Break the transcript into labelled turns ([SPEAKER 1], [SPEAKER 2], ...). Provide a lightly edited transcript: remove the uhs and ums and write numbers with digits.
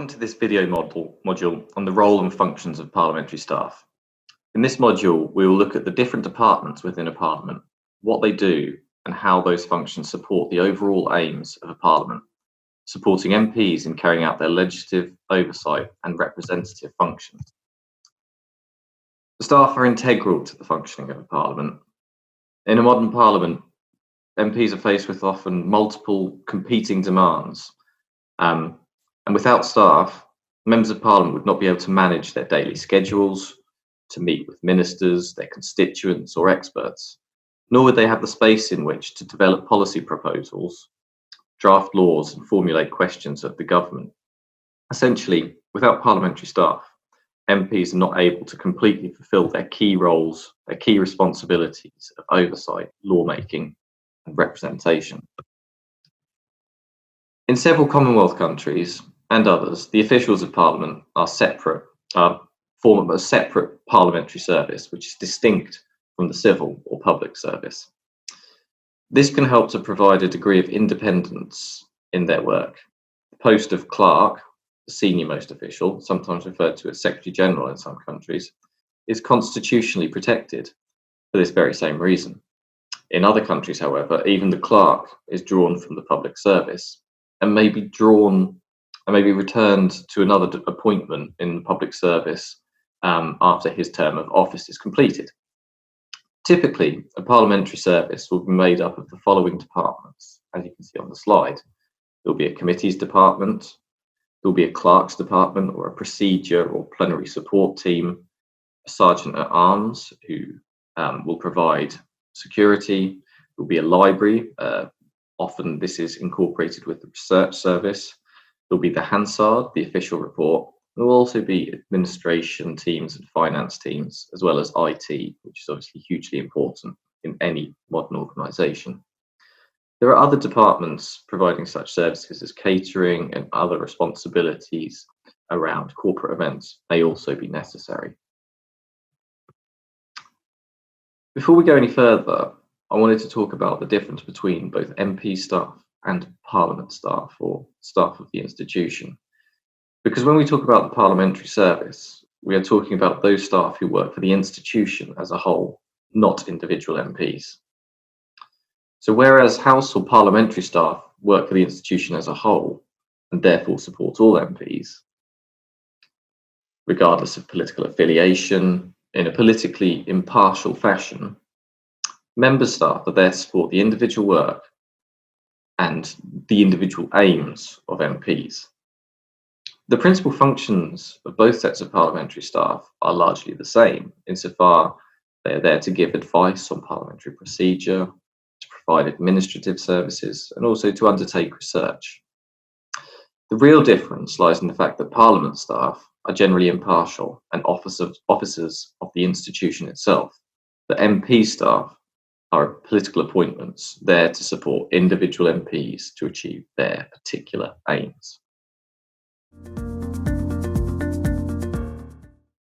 [SPEAKER 1] Welcome to this video module on the role and functions of parliamentary staff. In this module, we will look at the different departments within a parliament, what they do, and how those functions support the overall aims of a parliament, supporting MPs in carrying out their legislative, oversight, and representative functions. The staff are integral to the functioning of a parliament. In a modern parliament, MPs are faced with often multiple competing demands. And without staff, members of parliament would not be able to manage their daily schedules, to meet with ministers, their constituents or experts, nor would they have the space in which to develop policy proposals, draft laws and formulate questions of the government. Essentially, without parliamentary staff, MPs are not able to completely fulfil their key roles, their key responsibilities of oversight, lawmaking and representation. In several Commonwealth countries and others, the officials of Parliament are form a separate parliamentary service, which is distinct from the civil or public service. This can help to provide a degree of independence in their work. The post of clerk, the senior most official, sometimes referred to as Secretary General in some countries, is constitutionally protected for this very same reason. In other countries, however, even the clerk is drawn from the public service and may be returned to another appointment in the public service after his term of office is completed. Typically, a parliamentary service will be made up of the following departments, as you can see on the slide. There will be a committees department, there will be a clerks department or a procedure or plenary support team, a sergeant at arms who will provide security, there will be a library, often this is incorporated with the research service. There'll be the Hansard, the official report. There will also be administration teams and finance teams, as well as IT, which is obviously hugely important in any modern organisation. There are other departments providing such services as catering, and other responsibilities around corporate events may also be necessary. Before we go any further, I wanted to talk about the difference between both MP staff and Parliament staff, or staff of the institution. Because when we talk about the parliamentary service, we are talking about those staff who work for the institution as a whole, not individual MPs. So whereas House or parliamentary staff work for the institution as a whole, and therefore support all MPs, regardless of political affiliation, in a politically impartial fashion, member staff are there to support the individual work and the individual aims of MPs. The principal functions of both sets of parliamentary staff are largely the same, insofar they are there to give advice on parliamentary procedure, to provide administrative services, and also to undertake research. The real difference lies in the fact that Parliament staff are generally impartial and officers of the institution itself. The MP staff are political appointments there to support individual MPs to achieve their particular aims.